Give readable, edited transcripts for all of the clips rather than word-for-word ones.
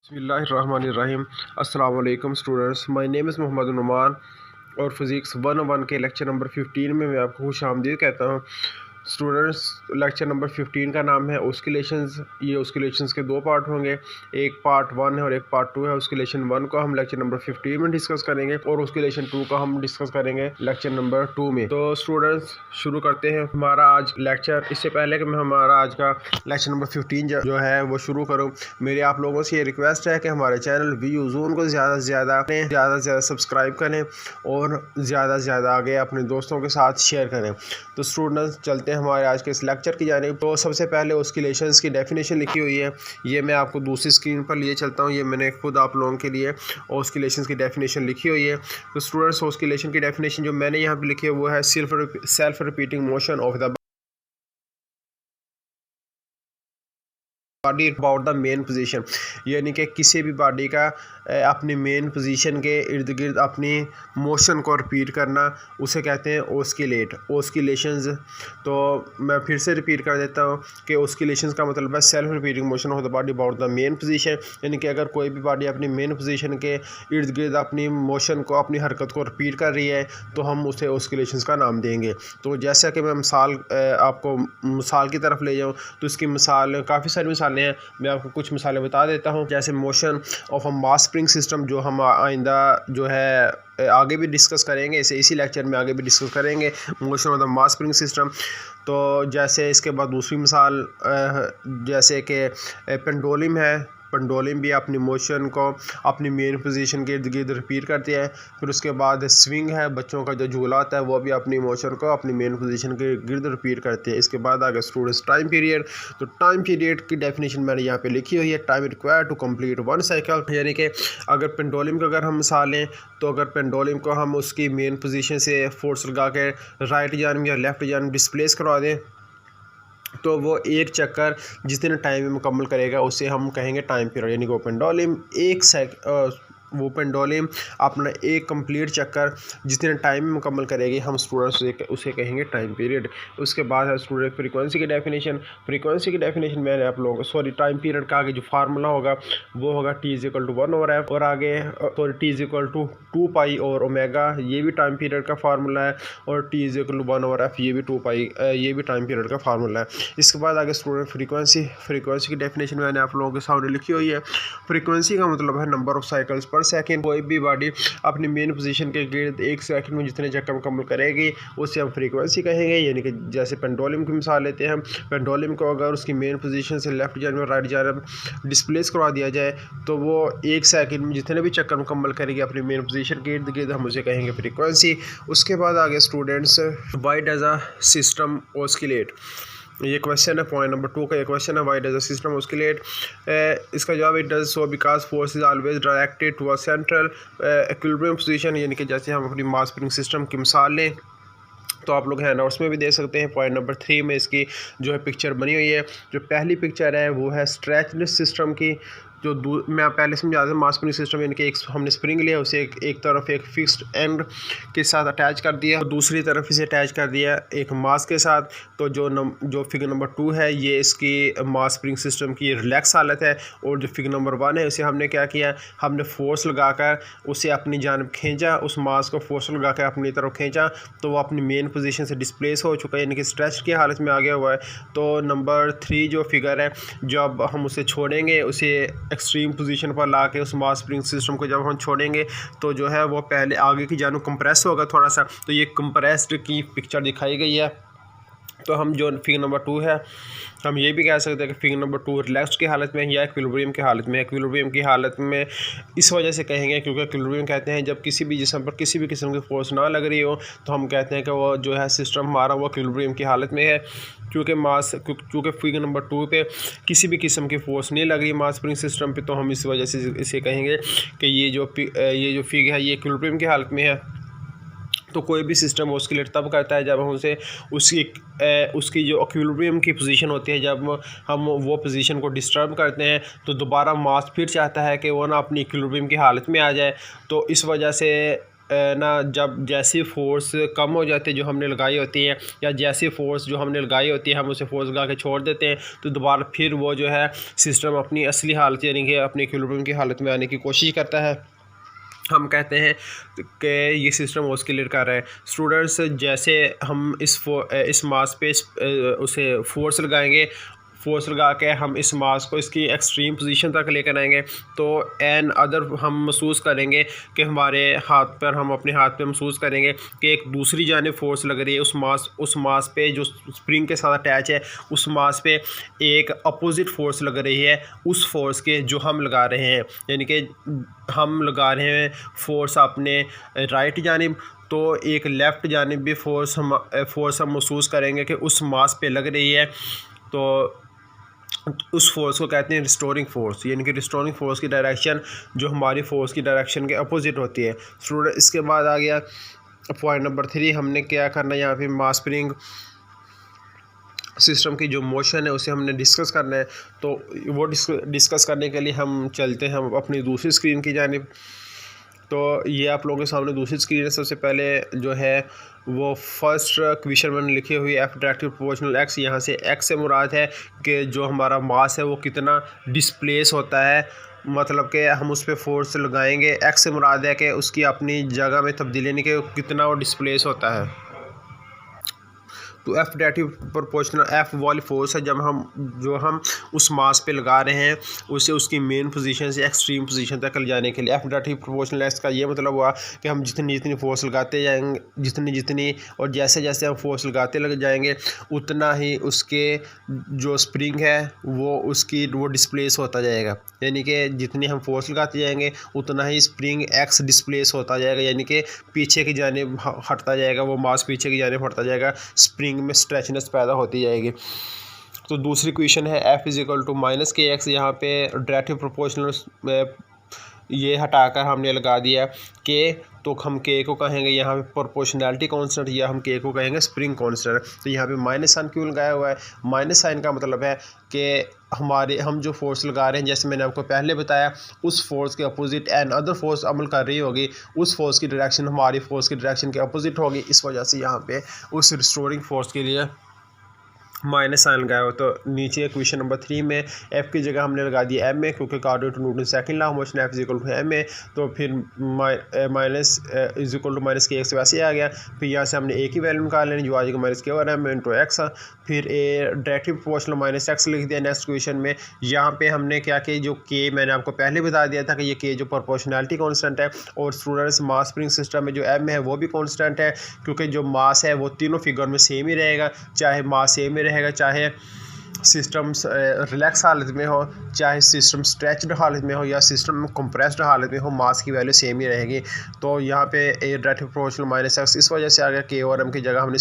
बिस्मिल्लाहिर्रहमानिर्रहीम। अस्सलाम वालेकुम students, my name is Mohammad Numan और फिज़िक्स 101 के लेक्चर नंबर 15 में मैं आपको खुशामदीद कहता हूँ। स्टूडेंट्स, लेक्चर नंबर 15 का नाम है ऑस्किलेशंस। ये ऑस्किलेशंस के दो पार्ट होंगे, एक पार्ट 1 है और एक पार्ट 2 है। ऑस्किलेशन 1 को हम लेक्चर नंबर 15 में डिस्कस करेंगे और ऑस्किलेशन 2 का हम डिस्कस करेंगे लेक्चर नंबर 2 में। तो स्टूडेंट्स, शुरू करते हैं हमारा आज लेक्चर। इससे पहले कि मैं हमारा आज का लेक्चर नंबर 15 जो है वो शुरू करूँ, मेरी आप लोगों से ये रिक्वेस्ट है कि हमारे चैनल व्यू जोन को ज़्यादा से ज़्यादा सब्सक्राइब करें और ज़्यादा से ज़्यादा आगे अपने दोस्तों के साथ शेयर करें। तो स्टूडेंट्स, चलते हैं हमारे आज के इस लेक्चर की जानिब। तो सबसे पहले ऑस्किलेशंस की डेफिनेशन लिखी हुई है, ये मैं आपको दूसरी स्क्रीन पर लिए चलता हूँ। ये मैंने खुद आप लोगों के लिए ऑस्किलेशंस की डेफिनेशन लिखी हुई है। तो स्टूडेंट्स, ऑस्किलेशन की डेफिनेशन जो मैंने यहाँ पे लिखी है वो है self repeating motion of the body about the main position, यानी कि किसी भी बॉडी का अपनी मेन पोजीशन के इर्द गिर्द अपनी मोशन को रिपीट करना, उसे कहते हैं ऑस्किलेट, ऑस्किलेशंस। तो मैं फिर से रिपीट कर देता हूँ कि ऑस्किलेशंस का मतलब है self repeating motion of the body about the main position, यानी कि अगर कोई भी बॉडी अपनी मेन पोजीशन के इर्द गिर्द अपनी मोशन को, अपनी हरकत को रिपीट कर रही है तो हम उसे ऑस्किलेशंस का नाम देंगे। तो जैसा कि मैं आपको मिसाल की तरफ ले जाऊँ तो इसकी मिसाल, काफ़ी सारी मिसालें हैं, मैं आपको कुछ मिसालें बता देता हूँ। जैसे motion of a mass spring system, जो हम आइंदा जो है आगे भी डिस्कस करेंगे, इसी लेक्चर में आगे भी डिस्कस करेंगे motion of the mass spring system. तो जैसे इसके बाद दूसरी मिसाल जैसे कि पेंडुलम है, पेंडुलम भी अपनी मोशन को अपनी मेन पोजीशन के इर्द गिर्द रिपीट करती है। फिर उसके बाद स्विंग है, बच्चों का जो झूला होता है वो भी अपनी मोशन को अपनी मेन पोजीशन के गिर्द रिपीट करते हैं। इसके बाद आगे स्टूडेंट्स टाइम पीरियड। तो टाइम पीरियड की डेफिनेशन मैंने यहाँ पे लिखी हुई है, time require to complete one cycle, यानी कि अगर पेंडुलम को अगर हम मिसाल लें तो अगर पेंडुलम को हम उसकी मेन पोजीशन से फोर्स लगा के राइट जानब या लेफ्ट जानब डिस्प्लेस करवा दें तो वो एक चक्कर जितने टाइम में मुकम्मल करेगा उसे हम कहेंगे टाइम पीरियड, यानी कि वो पेंडुलम अपना एक कंप्लीट चक्कर जितने टाइम में मुकम्मल करेगी हम स्टूडेंट्स उसे कहेंगे टाइम पीरियड। उसके बाद है स्टूडेंट फ्रीक्वेंसी की डेफिनेशन। फ्रीक्वेंसी की डेफिनेशन मैंने आप लोगों को टाइम पीरियड का आगे जो फार्मूला होगा वो होगा T=1/f और आगे T=2π और ओमेगा, ये भी टाइम पीरियड का फार्मूला है, और T=1/f ये भी 2π, ये भी टाइम पीरियड का फार्मूला है। इसके बाद आगे स्टूडेंट फ्रीक्वेंसी की डेफिनेशन मैंने आप लोगों के सामने लिखी हुई है। फ्रीक्वेंसी का मतलब है नंबर ऑफ साइकिल्स पर सेकंड। कोई भी बॉडी अपनी मेन पोजीशन के गिर्द एक सेकंड में जितने चक्कर मुकम्मल करेगी उसे हम फ्रीक्वेंसी कहेंगे। यानी कि जैसे पेंडुलम की मिसाल लेते हैं, पेंडुलम को अगर उसकी मेन पोजीशन से लेफ्ट जानब और राइट जानब डिस्प्लेस करवा दिया जाए तो वो एक सेकंड में जितने भी चक्कर मुकम्मल करेगी अपनी मेन पोजीशन के इर्द गिर्द हम उसे कहेंगे फ्रीक्वेंसी। उसके बाद आगे students, why does a system oscillate, ये क्वेश्चन है। पॉइंट नंबर 2 का ये क्वेश्चन है, why does the system oscillate. इसका जवाब it does so because force is always directed to a central equilibrium position, यानी कि जैसे हम अपनी मास स्प्रिंग सिस्टम की मिसाल लें तो आप लोग हैंड आउट्स में भी देख सकते हैं। पॉइंट नंबर 3 में इसकी जो है पिक्चर बनी हुई है। जो पहली पिक्चर है वो है स्ट्रेचलेस सिस्टम की, जो मैं पहले समझा था मास स्प्रिंग सिस्टम, यानी कि एक हमने स्प्रिंग लिया, उसे एक तरफ एक फिक्स्ड एंड के साथ अटैच कर दिया और दूसरी तरफ इसे अटैच कर दिया एक मास के साथ। तो जो फिगर नंबर 2 है ये इसकी मास स्प्रिंग सिस्टम की रिलैक्स हालत है, और जो फिगर नंबर 1 है उसे हमने क्या किया, हमने फोर्स लगाकर उसे अपनी जानब खींचा, उस मास को फोर्स लगाकर अपनी तरफ खींचा तो वो अपनी मेन पोजीशन से डिस्प्लेस हो चुका है, यानी कि स्ट्रेच की हालत में आ गया हुआ है। तो नंबर 3 जो फिगर है, जब हम उसे छोड़ेंगे, उसे एक्सट्रीम पोजीशन पर ला के उस मास स्प्रिंग सिस्टम को जब हम छोड़ेंगे तो जो है वो पहले आगे की जानब कंप्रेस होगा थोड़ा सा, तो ये कंप्रेस्ड की पिक्चर दिखाई गई है। तो हम जो फिगर नंबर 2 है हम ये भी कह सकते हैं कि फिगर नंबर 2 रिलैक्स की हालत में या इक्विलिब्रियम की हालत में। इक्विलिब्रियम की हालत में इस वजह से कहेंगे क्योंकि इक्विलिब्रियम कहते हैं जब किसी भी जिस्म पर किसी भी किस्म की फोर्स ना लग रही हो तो हम कहते हैं कि वो जो है सिस्टम हमारा वो इक्विलिब्रियम की हालत में है। क्योंकि फिगर नंबर 2 पे किसी भी किस्म की फोर्स नहीं लग रही मास स्प्रिंग सिस्टम पे, तो हम इस वजह से इसे कहेंगे कि ये जो फिगर है ये इक्विलिब्रियम की हालत में है। तो कोई भी सिस्टम ऑस्किलेट तब करता है जब हम उसे उसकी जो इक्विलिब्रियम की पोजीशन होती है, जब हम वो पोजीशन को डिस्टर्ब करते हैं तो दोबारा मास फिर चाहता है कि वो ना अपनी इक्विलिब्रियम की हालत में आ जाए। तो इस वजह से ना जब जैसी फोर्स कम हो जाती है जो हमने लगाई होती है, या जैसी फोर्स जो हमने लगाई होती है हम उसे फोर्स लगा के छोड़ देते हैं, तो दोबारा फिर वो जो है सिस्टम अपनी असली हालत यानी कि अपनी इक्विलिब्रियम की हालत में आने की कोशिश करता है। हम कहते हैं कि ये सिस्टम ऑस्किलेट कर रहा है। स्टूडेंट्स, जैसे हम इस मास पे उसे फोर्स लगाएंगे, फोर्स लगा के हम इस मास को इसकी एक्सट्रीम पोजीशन तक लेकर आएंगे, तो एन अदर हम महसूस करेंगे कि हमारे हाथ पर, हम अपने हाथ पे महसूस करेंगे कि एक दूसरी जानिब फोर्स लग रही है। उस मास पे जो स्प्रिंग के साथ अटैच है, उस मास पे एक अपोजिट फोर्स लग रही है उस फोर्स के जो हम लगा रहे हैं, यानी कि हम लगा रहे हैं फोर्स अपने राइट जानिब, तो एक लेफ़्ट जानिब भी फोर्स हम महसूस करेंगे कि उस मास पे लग रही है। तो उस फोर्स को कहते हैं रिस्टोरिंग फोर्स, यानी कि रिस्टोरिंग फोर्स की डायरेक्शन जो हमारी फोर्स की डायरेक्शन के अपोजिट होती है। स्टूडेंट, इसके बाद आ गया पॉइंट नंबर 3, हमने क्या करना है यहाँ पे मास स्प्रिंग सिस्टम की जो मोशन है उसे हमने डिस्कस करना है। तो वो डिस्कस करने के लिए हम चलते हैं अपनी दूसरी स्क्रीन की जानिब। तो ये आप लोगों के सामने दूसरी स्क्रीन है। सबसे पहले जो है वो फर्स्ट क्वेश्चन मैंने लिखी हुई है, एफ डायरेक्टली प्रोपोर्शनल एक्स। यहाँ से एक्स से मुराद है कि जो हमारा मास है वो कितना डिस्प्लेस होता है, मतलब कि हम उस पर फोर्स लगाएंगे। एक्स से मुराद है कि उसकी अपनी जगह में तब्दीली, नहीं कि कितना वो डिस्प्लेस होता है। तो एफ डायरेक्टिव प्रोपोर्शनल, एफ वाली फोर्स है जब हम उस मास पे लगा रहे हैं उसे उसकी मेन पोजीशन से एक्सट्रीम पोजीशन तक ले जाने के लिए। एफ डायरेक्टिव प्रोपोर्शनल एक्स का ये मतलब हुआ कि हम जितनी फोर्स लगाते जाएंगे, जितनी और जैसे जैसे हम फोर्स लगाते लग जाएंगे उतना ही उसके जो स्प्रिंग है वो डिस्प्लेस होता जाएगा। यानी कि जितनी हम फोर्स लगाते जाएंगे उतना ही स्प्रिंग एक्स डिस्प्लेस होता जाएगा, यानी कि पीछे की जानिब हटता जाएगा, वो मास पीछे की जानिब हटता जाएगा, स्प्रिंग में स्ट्रेचनेस पैदा होती जाएगी। तो दूसरी क्वेश्चन है F is equal to minus K X. यहाँ पे डायरेक्टिव प्रोपोर्शनल ये हटाकर हमने लगा दिया के, तो हम के को कहेंगे यहाँ पे प्रोपोर्शनैलिटी कांस्टेंट, या हम के को कहेंगे स्प्रिंग कांस्टेंट। तो यहाँ पे माइनस साइन क्यों लगाया हुआ है? माइनस साइन का मतलब है कि हम जो फोर्स लगा रहे हैं, जैसे मैंने आपको पहले बताया, उस फोर्स के अपोजिट एन अदर फोर्स अमल कर रही होगी, उस फोर्स की डायरेक्शन हमारी फोर्स की डायरेक्शन के अपोजिट होगी। इस वजह से यहाँ पे उस रिस्टोरिंग फोर्स के लिए माइनस साइन लगाया हो। तो नीचे क्वेश्चन नंबर 3 में एफ की जगह हमने लगा दिया एम ए, क्योंकि according to Newton second law of motion F is equal to M A. तो फिर minus is equal to minus K X वैसे आ गया। फिर यहाँ से हमने ए की वैल्यू निकाल लेनी जो आ जाएगा माइनस के और एम इंटू एक्स। फिर A directive proportional minus X लिख दिया नेक्स्ट क्वेश्चन में। यहाँ पे हमने क्या कि जो के मैंने आपको पहले बता दिया था कि ये के जो प्रोपोर्शनैलिटी कॉन्स्टेंट है, और स्टूडेंट्स मास स्प्रिंग सिस्टम में जो एम है वो भी कॉन्स्टेंट है, क्योंकि जो मास है वो तीनों फिगर में सेम ही रहेगा, चाहे मास सेम ही रहेगा, चाहे सिस्टम रिलैक्स हालत में हो, चाहे सिस्टम स्ट्रेच्ड हालत में हो, या सिस्टम कंप्रेस्ड हालत में हो, मास की वैल्यू सेम ही रहेगी। तो यहाँ पे ए डायरेक्टिव प्रोपोर्शनल माइनस एक्स इस वजह से आ गया, के और एम की जगह हमने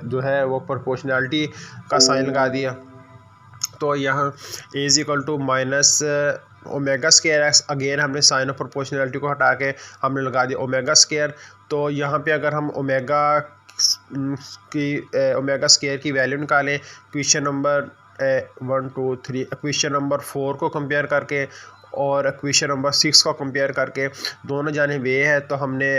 जो है वो प्रोपोर्शनैलिटी का साइन लगा दिया। तो यहाँ A is equal to minus omega square x, again हमने साइन ऑफ प्रोपोर्शनैलिटी को हटा के हमने लगा दिया ओमेगा स्केयर। तो यहाँ पे अगर हम ओमेगा स्केयर की वैल्यू निकालें क्वेश्चन नंबर 1 2 3, क्वेश्चन नंबर 4 को कंपेयर करके और क्वेश्चन नंबर 6 को कंपेयर करके, दोनों जाने वे है, तो हमने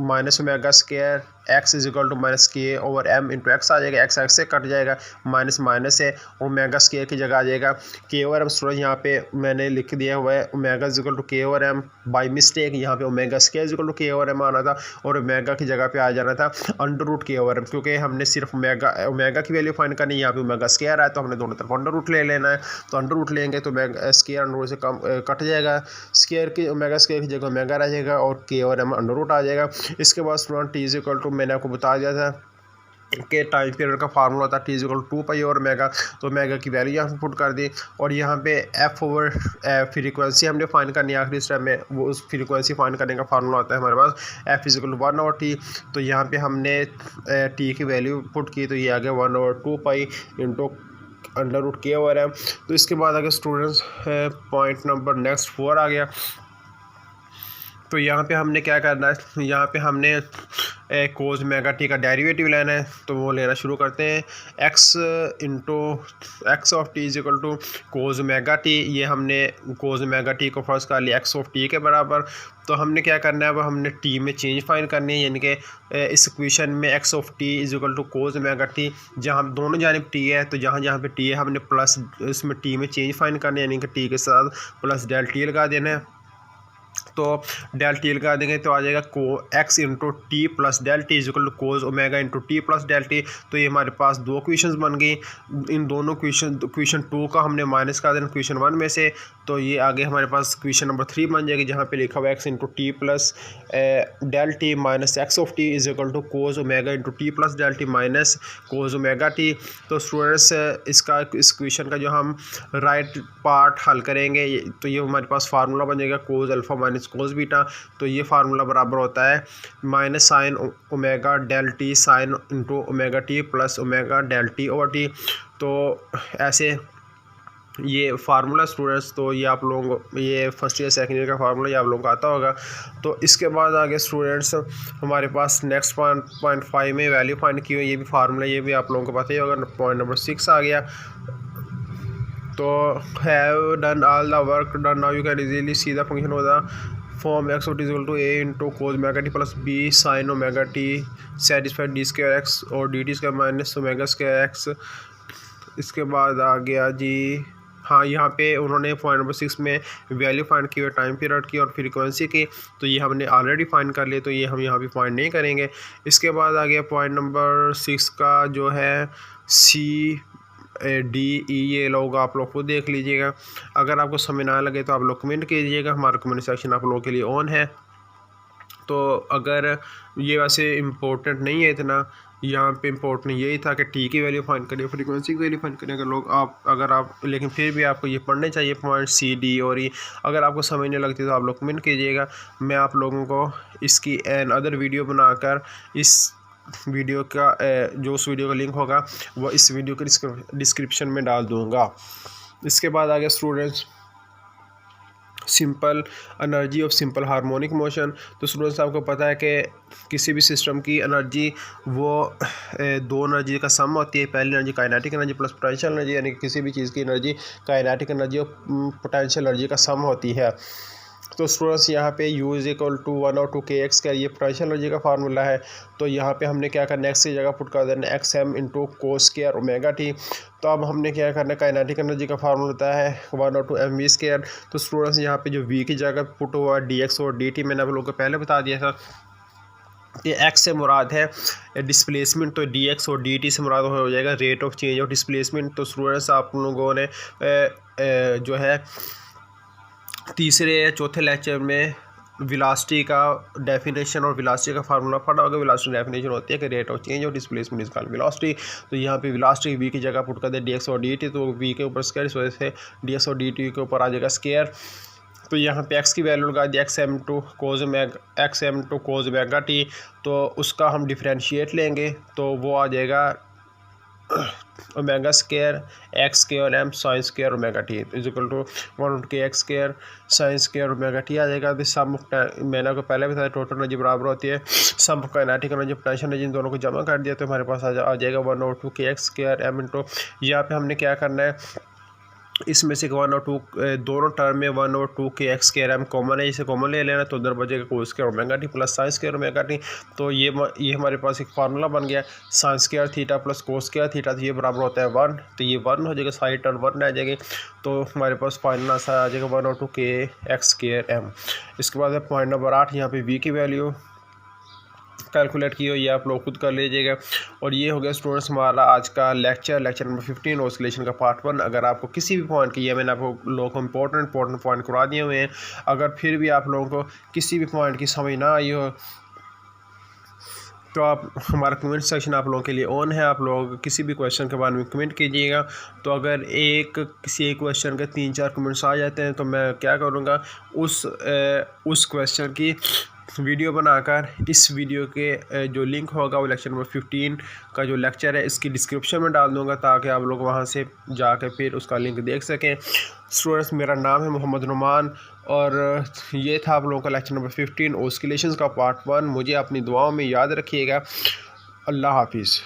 minus omega square X is equal to minus K over M into X आ जाएगा। एक्स एक्स से कट जाएगा, माइनस माइनस से ओमेगा स्केयर की जगह आ जाएगा के ओवर एम। स्टूडेंट यहाँ पे मैंने लिख दिया हुआ है omega is equal to K over M by mistake. यहाँ पे omega square is equal to K over M आना था और ओमेगा की जगह पे आ जाना था under root K over M, क्योंकि हमने सिर्फ ओमेगा की वैल्यू फाइंड करनी है। यहाँ पे ओमेगा स्केयर आया तो हमने दोनों तरफ अंडर रूट ले लेना है। तो अंडर रूट लेंगे तो स्केयर अंडर रूट से कम कट जाएगा, स्केयर की ओमेगा स्केयर की जगह ओमेगा रह जाएगा और K over M under root आ जाएगा। इसके बाद student T is equal to, मैंने आपको बता दिया था कि टाइम पीरियड का फार्मूला होता है टी इज इक्वल टू 2 पाई और मेगा। तो मेगा की वैल्यू यहाँ पे पुट कर दी और यहाँ पे एफ ओवर फ्रीक्वेंसी हमने फाइंड करनी है आखिरी स्टेप में। वो उस फ्रीक्वेंसी फाइंड करने का फार्मूला होता है हमारे पास f is equal to 1 over T. तो यहाँ पे हमने टी की वैल्यू पुट की तो ये आ गया 1 over 2 pi into under root K over M. तो इसके बाद अगर स्टूडेंट्स पॉइंट नंबर नेक्स्ट 4 आ गया। तो यहाँ पे हमने क्या करना है, यहाँ पे हमने कोज ओमेगा टी का डेरिवेटिव लेना है, तो वो लेना शुरू करते हैं। X of T is equal to cos omega T, ये हमने कोज ओमेगा टी को फर्स्ट कर लिया एक्स ऑफ टी के बराबर। तो हमने क्या करना है, अब हमने टी में चेंज फाइंड करनी है, यानी कि इस इक्वेशन में X of T is equal to cos omega T, जहाँ दोनों जानिब टी है तो जहाँ जहाँ पे टी है हमने प्लस इसमें टी में चेंज फाइंड करना है, यानी कि टी के साथ प्लस डेल टी लगा देना है। तो डेल टी लगा देंगे तो आ जाएगा को X into T plus del T is equal to cos omega into T plus del T. तो ये हमारे पास दो क्वेश्चंस बन गई। इन दोनों क्वेश्चन 2 का हमने माइनस कर देना क्वेश्चन 1 में से, तो ये आगे हमारे पास क्वेश्चन नंबर 3 बन जाएगी, जहाँ पे लिखा हुआ X into T plus del T minus X of T is equal to cos omega into T plus del T minus cos omega T. तो स्टूडेंट्स इस क्वेश्चन का जो हम राइट पार्ट हल करेंगे तो ये हमारे पास फार्मूला बन जाएगा cos alpha minus cos beta. तो ये फार्मूला बराबर होता है minus sine omega del T sine into omega T plus omega del T over T. तो ऐसे ये फार्मूला स्टूडेंट्स, तो ये आप लोगों को ये फर्स्ट ईयर सेकेंड ईयर का फार्मूला ये आप लोगों को आता होगा। तो इसके बाद आगे स्टूडेंट्स हमारे पास नेक्स्ट पॉइंट 5 में वैल्यू फाइंड की हुई, ये भी फार्मूला ये भी आप लोगों को पता ही होगा। पॉइंट नंबर 6 आ गया। तो have done all the work done now you can easily see the function of the form x of equal to a into cos omega T plus b sine omega t satisfied d square x और d t square minus omega square x. इसके बाद आ गया जी, हाँ यहाँ पे उन्होंने point number 6 में value find की हुई टाइम पीरियड की और फ्रीक्वेंसी की, तो ये हमने ऑलरेडी फाइंड कर लिए, तो ये हम यहाँ पे फाइंड नहीं करेंगे। इसके बाद आ गया पॉइंट नंबर 6 का जो है सी डी ई, ये लोग आप लोग को देख लीजिएगा। अगर आपको समझ ना लगे तो आप लोग कमेंट कीजिएगा, हमारा कमेंट सेक्शन आप लोगों के लिए ऑन है। तो अगर ये वैसे इम्पोर्टेंट नहीं है इतना, यहाँ पे इम्पोर्टेंट यही था कि टी की वैल्यू फाइंड करें, फ्रीक्वेंसी की वैल्यू फाइंड करें अगर आप लेकिन फिर भी आपको ये पढ़ने चाहिए पॉइंट सी डी और ई। अगर आपको समझ नहीं लगती तो आप लोग कमेंट कीजिएगा, मैं आप लोगों को इसकी एन अदर वीडियो बनाकर इस वीडियो का जो उस वीडियो का लिंक होगा वो इस वीडियो के डिस्क्रिप्शन में डाल दूँगा। इसके बाद आ गया students simple energy of simple harmonic motion. तो स्टूडेंट्स आपको पता है कि किसी भी सिस्टम की एनर्जी वो दो एनर्जी का सम होती है। पहली energy kinetic energy plus potential energy, यानी कि किसी भी चीज़ की एनर्जी काइनेटिक एनर्जी और पोटेंशियल एनर्जी का सम होती है। तो स्टूडेंट्स यहाँ पे U is equal to 1/2 kx का ये पोटेंशियल एनर्जी का फार्मूला है। तो यहाँ पे हमने क्या करना है, एक्स की जगह पुट कर देना X M into cos square omega T. तो अब हमने क्या करना है, काइनेटिक एनर्जी का फार्मूला होता है 1/2 mv स्क्वायर। तो स्टूडेंट्स यहाँ पे जो v की जगह पुट हुआ डी एक्स और डी टी, मैंने आप लोगों को पहले बता दिया था कि एक्स से मुराद है डिस्प्लेसमेंट, तो डी एक्स और डी टी से मुराद हो जाएगा rate of change of displacement. तो स्टूडेंट्स आप लोगों ने जो है तीसरे या चौथे लेक्चर में वेलोसिटी का डेफिनेशन और वेलोसिटी का फार्मूला पढ़ा होगा। वेलोसिटी डेफिनेशन होती है कि rate of change of displacement is called velocity. तो यहाँ पे वेलोसिटी वी की जगह पुट कर दे डी एक्स और डी टी, तो वी के ऊपर स्क्वायर, इस वजह से डी एक्स और डी टी के ऊपर आ जाएगा स्क्वायर। तो यहाँ पे एक्स की वैल्यू लगा दी x m two cos omega T. तो उसका हम डिफरेंशिएट लेंगे तो वो आ जाएगा omega square x square m sine square omega t is equal to 1/2 kx square sine square omega t आ जाएगा। तो सम मैंने आपको पहले बताया टोटल एनर्जी बराबर होती है sum kinetic energy potential energy, इन दोनों को जमा कर दिया तो हमारे पास आ जाएगा 1/2 kx स्क्वायर एम इंटू, यहाँ पे हमने क्या करना है, इसमें से 1/2 दोनों टर्म में 1/2 kx स्क्वायर एम कॉमन है, इसे कॉमन ले लेना तो उधर बचेगा कोस square omega T plus sign square omega T. तो ये हमारे पास एक फार्मूला बन गया sine square theta plus cos square theta, तो ये बराबर होता है 1, तो ये 1 हो जाएगा, साइड टर्म 1 आ जाएगी। तो हमारे पास फाइनल आंसर आ जाएगा 1/2 kx स्क्वायर एम। इसके बाद पॉइंट नंबर 8, यहाँ पे वी की वैल्यू कैलकुलेट की हो, ये आप लोग खुद कर लीजिएगा। और ये हो गया स्टूडेंट्स हमारा आज का लेक्चर नंबर 15 ऑसिलेशन का पार्ट 1। अगर आपको किसी भी पॉइंट की, ये मैंने आपको लोगों को इंपॉर्टेंट पॉइंट करवा दिए हुए हैं, अगर फिर भी आप लोगों को किसी भी पॉइंट की समझ ना आई हो तो आप हमारा कमेंट सेक्शन आप लोगों के लिए ऑन है, आप लोग किसी भी क्वेश्चन के बारे में कमेंट कीजिएगा। तो अगर किसी एक क्वेश्चन के 3-4 कमेंट्स आ जाते हैं तो मैं क्या करूँगा, उस क्वेश्चन की वीडियो बनाकर इस वीडियो के जो लिंक होगा वो लेक्चर नंबर 15 का जो लेक्चर है इसकी डिस्क्रिप्शन में डाल दूंगा, ताकि आप लोग वहां से जाकर फिर उसका लिंक देख सकें। स्टूडेंट्स, मेरा नाम है मोहम्मद नुमान और ये था आप लोगों का लेक्चर नंबर 15 ऑस्किलेशंस का पार्ट 1। मुझे अपनी दुआओं में याद रखिएगा। अल्लाह हाफिज़।